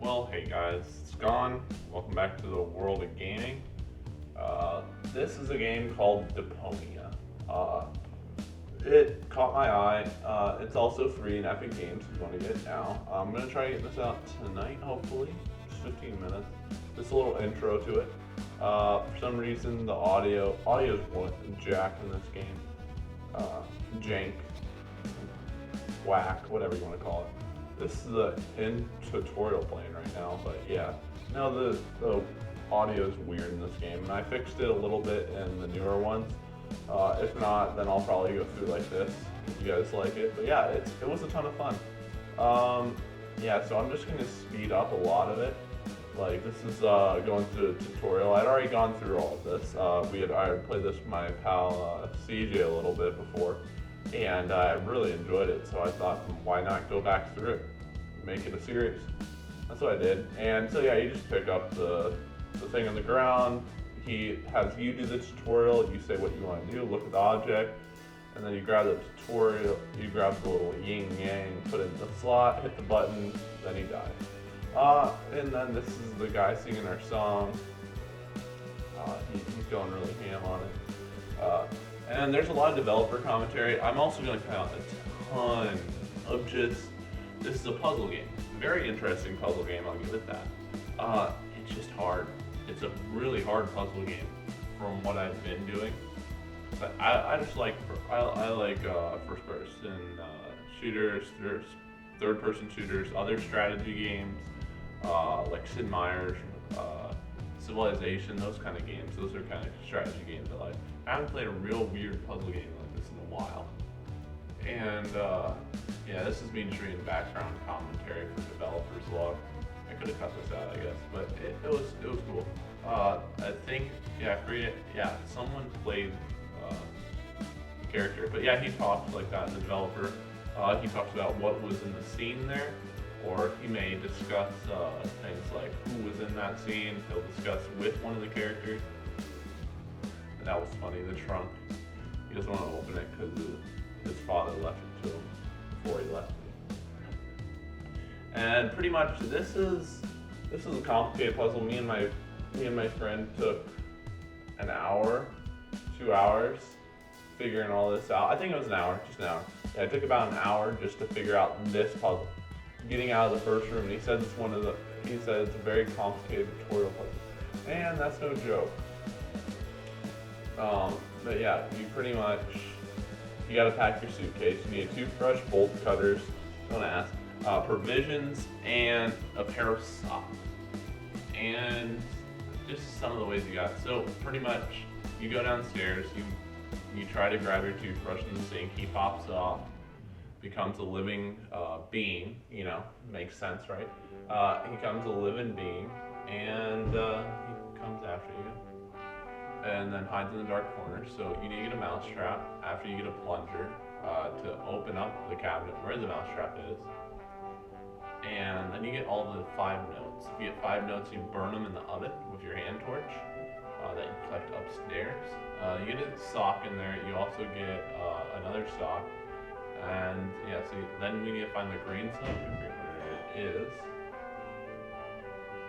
Well, hey guys, it's Gone. Welcome back to the world of gaming. This is a game called Deponia. Uh, it caught my eye. It's also free in Epic Games if you want to get it now. I'm going to try to get this out tonight, hopefully. It's 15 minutes. Just a little intro to it. For some reason, the audio's jack in this game. Jank, whack, whatever you want to call it. This is the in tutorial playing right now, but yeah. Now the audio is weird in this game, and I fixed it a little bit in the newer ones. If not, then I'll probably go through like this if you guys like it. But yeah, it was a ton of fun. Yeah, so I'm just gonna speed up a lot of it. Like this is going through the tutorial. I'd already gone through all of this. I had played this with my pal CJ a little bit before, and I really enjoyed it. So I thought, why not go back through it, make it a series? That's what I did. And so yeah, you just pick up the thing on the ground. He has you do the tutorial. You say what you want to do. Look at the object, and then you grab the tutorial. You grab the little yin yang, put it in the slot, hit the button, then he dies. And then this is the guy singing our song. He's going really ham on it. And there's a lot of developer commentary. I'm also going to count a ton of this is a puzzle game. Very interesting puzzle game, I'll give it that. It's just hard. It's a really hard puzzle game from what I've been doing. But I just like, I like first person shooters, there's third person shooters, other strategy games. Like Sid Meier's, Civilization, those kind of games. Those are kind of strategy games I like. I haven't played a real weird puzzle game like this in a while. And yeah, this is me just reading background commentary for developers log. I could have cut this out, I guess, but it was cool. I think someone played the character, but yeah, he talks like that. The developer, he talks about what was in the scene there. Or he may discuss things like who was in that scene. He'll discuss with one of the characters. And that was funny, the trunk. He doesn't want to open it because his father left it to him before he left it. And pretty much this is a complicated puzzle. Me and my friend took an hour, 2 hours figuring all this out. I think it was an hour, just an hour. Yeah, it took about an hour just to figure out this puzzle. Getting out of the first room, and he said it's a very complicated tutorial puzzle, and that's no joke. But yeah, you gotta pack your suitcase. You need a toothbrush, bolt cutters, don't ask, provisions, and a pair of socks, and just some of the ways you got. So pretty much, you go downstairs, you try to grab your toothbrush in the sink. He pops off. Becomes a living being, makes sense, right? He becomes a living being, and he comes after you, and then hides in the dark corner. So you need to get a mousetrap after you get a plunger to open up the cabinet where the mousetrap is, and then you get all the 5 notes. If you get 5 notes, you burn them in the oven with your hand torch that you collect upstairs. You get a sock in there. You also get another sock. And yeah, so then we need to find the green stuff. It is.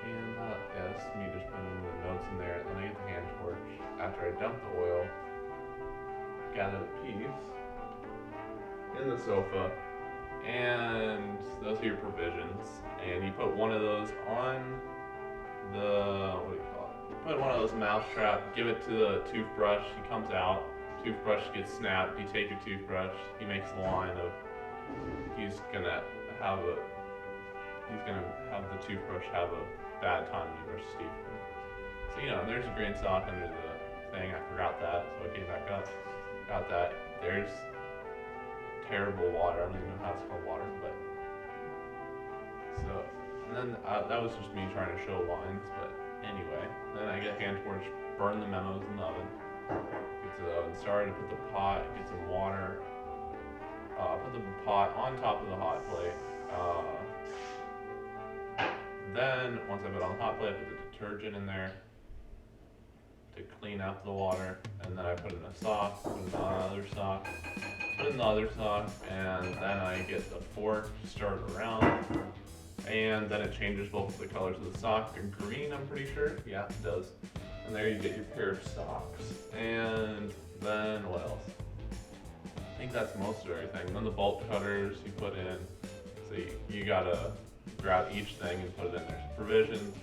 And yeah, this is me just putting the notes in there. Then I get the hand torch. After I dump the oil, gather the peas in the sofa, and those are your provisions. And you put one of those on the, what do you call it? You put one of those mousetrap, give it to the toothbrush, he comes out. Toothbrush gets snapped, you take your toothbrush, he makes the line of he's gonna have the toothbrush have a bad time when he brushes his teeth. So there's a green sock under the thing, I forgot that, so I came back up, got that. There's terrible water, I don't even know how it's called water, but so, and then that was just me trying to show lines, but anyway, then I get a hand torch, burn the memos in the oven. Get the oven started, put the pot, get some water, put the pot on top of the hot plate. Then, once I put it on the hot plate, I put the detergent in there to clean out the water, and then I put in a sock, put in another sock, put in the other sock, and then I get the fork to stir it around, And then it changes both of the colors of the sock to green, I'm pretty sure. Yeah, it does. And there you get your pair of socks. And then what else? I think that's most of everything. Then the bolt cutters you put in. So you gotta grab each thing and put it in there. So provisions,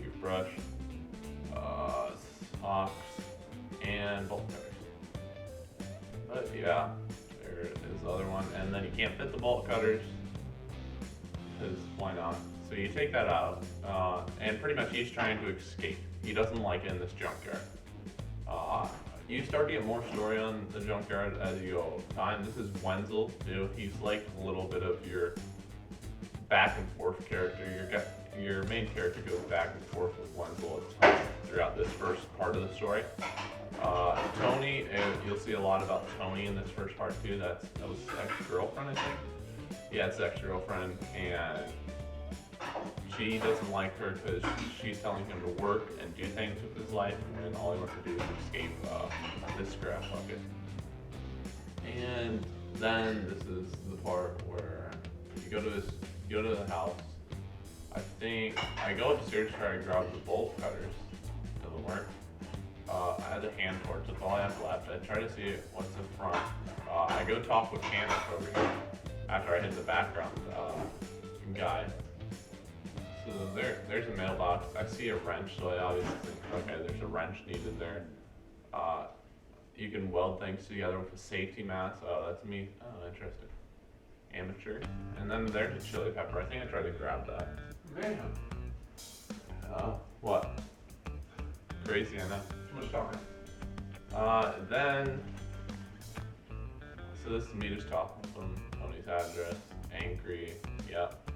your brush, socks, and bolt cutters. But yeah, there is the other one. And then you can't fit the bolt cutters, because why not? So you take that out, and pretty much he's trying to escape. He doesn't like it in this junkyard. You start to get more story on the junkyard as you go time. This is Wenzel too. He's like a little bit of your back and forth character. Your main character goes back and forth with Wenzel a ton throughout this first part of the story. Tony, you'll see a lot about Tony in this first part too. That was ex-girlfriend, I think. Yeah, it's ex-girlfriend, and she doesn't like her because she's telling him to work and do things with his life, and all he wants to do is escape this scrap bucket. And then this is the part where you go to the house. I think I go upstairs to try to grab the bolt cutters. Doesn't work. I had a hand torch. That's all I have left. I try to see what's in front. I go talk with Candace over here after I hit the background guy. So there's a mailbox. I see a wrench, so I obviously think, okay, there's a wrench needed there. You can weld things together with a safety mask. Oh, that's me. Oh, interesting. Amateur. And then there's a chili pepper. I think I tried to grab that. Man. What? Crazy, I know. Too much talking. Then, so this is me just talking from Tony's address. Angry. Yep.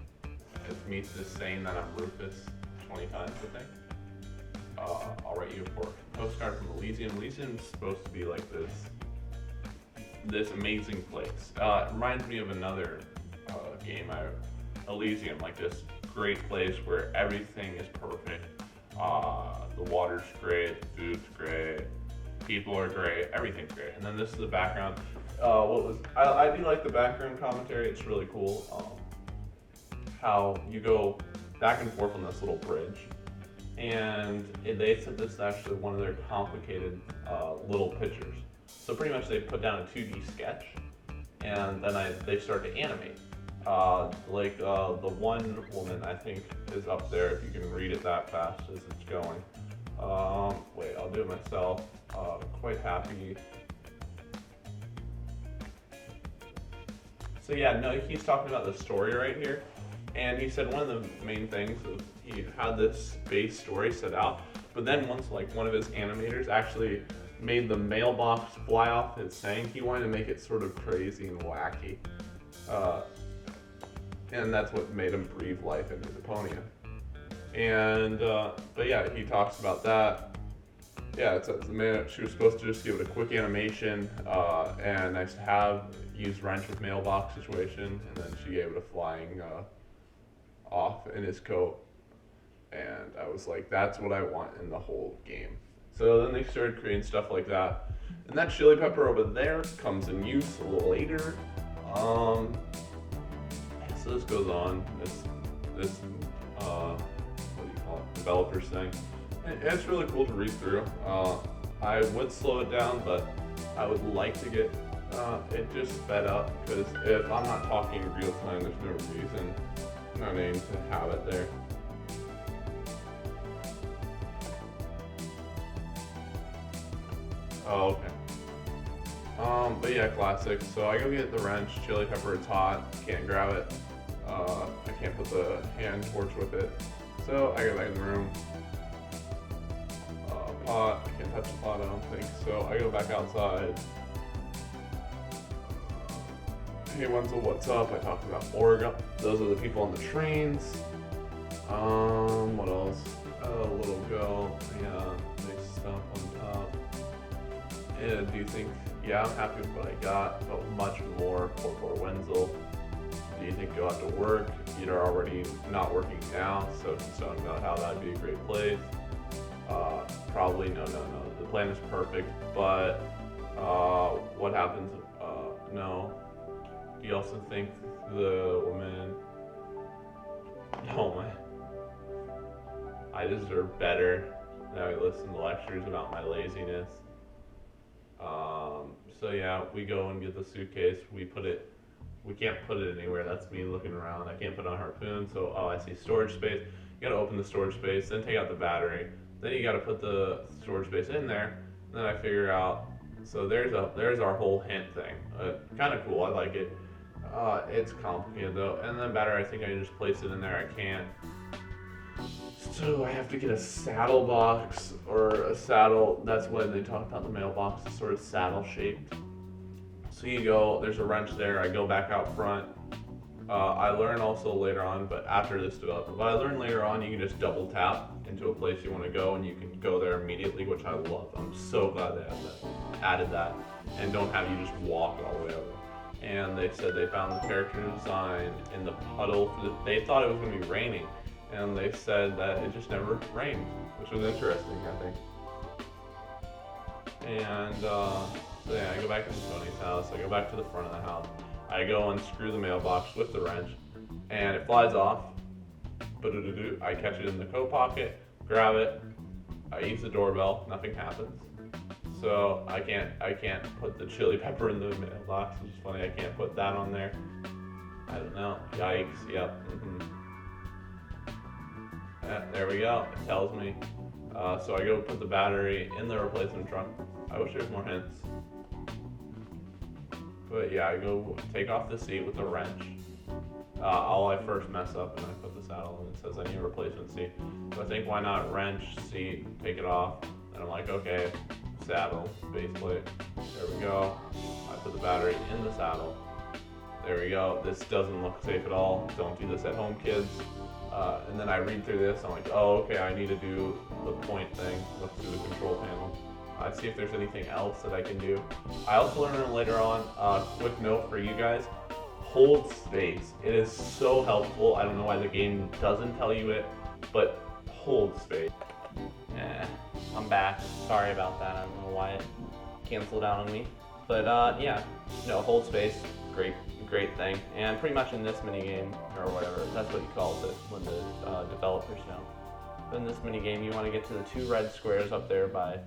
It's me just saying that I'm Rufus 20 times, I think. I'll write you a postcard from Elysium. Elysium's supposed to be like this amazing place. It reminds me of another game, Elysium, like this great place where everything is perfect. The water's great, the food's great, people are great, everything's great. And then this is the background. I do like the background commentary. It's really cool. How you go back and forth on this little bridge, and they said this is actually one of their complicated little pictures. So pretty much they put down a 2D sketch, and then they start to animate. The one woman I think is up there. If you can read it that fast as it's going. Wait, I'll do it myself. Quite happy. So yeah, no, he's talking about the story right here. And he said one of the main things is he had this base story set out, but then once one of his animators actually made the mailbox fly off his thing, he wanted to make it sort of crazy and wacky. And that's what made him breathe life into Deponia. And, but yeah, he talks about that. Yeah, she was supposed to just give it a quick animation, and nice to have, use wrench with mailbox situation, and then she gave it a flying, off in his coat, and I was like, that's what I want in the whole game. So then they started creating stuff like that, and that chili pepper over there comes in use later. So this goes on, this what do you call it, developers thing. And it's really cool to read through. I would slow it down, but I would like to get it just sped up, because if I'm not talking real time, there's no reason. No name to have it there. Oh, okay. But yeah, classic. So I go get the wrench, chili pepper, it's hot, can't grab it. I can't put the hand torch with it. So I go back in the room. Pot, I can't touch the pot, I don't think. So I go back outside. Hey Wenzel, what's up? I talked about Oregon. Those are the people on the trains. What else? A little girl. Yeah, nice stuff on top. And do you think, yeah, I'm happy with what I got, but much more for Wenzel. Do you think go out to work? You're already not working now, so he's talking about how that'd be a great place. Probably no. The plan is perfect, but what happens? No. Do you also think the woman Oh my. I deserve better. Now I listen to lectures about my laziness. So yeah, we go and get the suitcase. We can't put it anywhere. That's me looking around. I can't put on a harpoon. So, oh, I see storage space. You gotta open the storage space, then take out the battery. Then you gotta put the storage space in there. Then I figure out, so there's our whole hint thing. Kind of cool. I like it. It's complicated though. And then battery, I think I just place it in there. I can't. So I have to get a saddle box or a saddle. That's when they talk about the mailbox, it's sort of saddle shaped. So you go, there's a wrench there. I go back out front. I learn also later on, but after this development, but I learned later on you can just double tap into a place you want to go and you can go there immediately, which I love. I'm so glad they added that and don't have you just walk all the way over. And they said they found the character design in the puddle. They thought it was going to be raining, and they said that it just never rained, which was interesting, I think. And so yeah, I go back to Tony's house. I go back to the front of the house. I go and screw the mailbox with the wrench, and it flies off. I catch it in the coat pocket, grab it. I use the doorbell. Nothing happens. So I can't put the chili pepper in the mailbox, which is funny. I can't put that on there. I don't know. Yikes. Yep. Yeah, there we go. It tells me. So I go put the battery in the replacement trunk. I wish there was more hints. But yeah, I go take off the seat with the wrench. I first mess up and I put the saddle and it says I need a replacement seat. So I think, why not wrench, seat, take it off. And I'm like, okay, saddle, base plate. There we go. I put the battery in the saddle. There we go. This doesn't look safe at all. Don't do this at home, kids. And then I read through this. I'm like, oh, okay, I need to do the point thing. Look through the control panel. I see if there's anything else that I can do. I also learned later on, quick note for you guys, hold space. It is so helpful. I don't know why the game doesn't tell you it, but hold space. I'm back. Sorry about that. I don't know why it canceled out on me. But yeah, no, hold space, great thing. And pretty much in this minigame, or whatever, that's what he calls it when the developers know. But in this minigame, you want to get to the two red squares up there by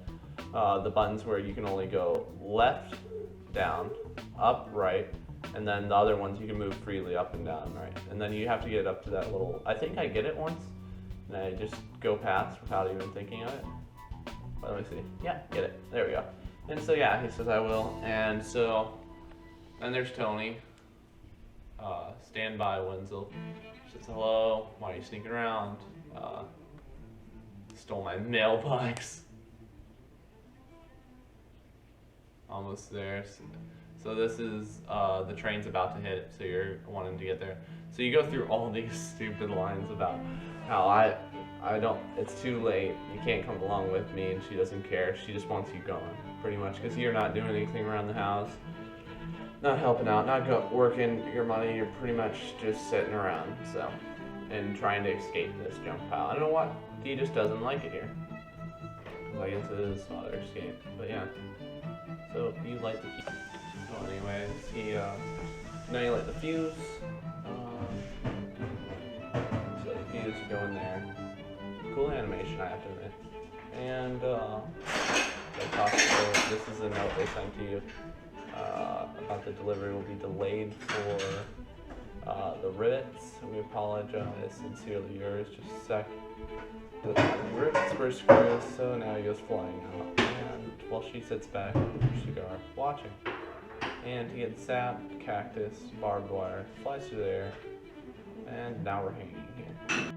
the buttons where you can only go left, down, up, right, and then the other ones you can move freely up and down, right? And then you have to get up to that little, I think I get it once, and I just go past without even thinking of it. But let me see. Yeah, get it. There we go. And so yeah, he says I will. And so, then there's Tony. Stand by, Wenzel. She says hello. Why are you sneaking around? Stole my mailbox. Almost there. So this is the train's about to hit, so you're wanting to get there. So you go through all these stupid lines about how I don't, it's too late, you can't come along with me, and she doesn't care, she just wants you gone, pretty much, because you're not doing anything around the house, not helping out, not working your money, you're pretty much just sitting around, so, and trying to escape this junk pile. I don't know what, he just doesn't like it here. I guess it is father escape, but yeah. So you light the fuse. So anyways, now you light the fuse. So the fuse go in there. Cool animation, I have to admit. And this is a note they sent to you about the delivery will be delayed for the rivets. We apologize, sincerely yours. Just a sec. The rivets were screws, so now he goes flying out. And while she sits back with her cigar, watching. And he gets sapped, cactus, barbed wire, flies through the air, and now we're hanging here.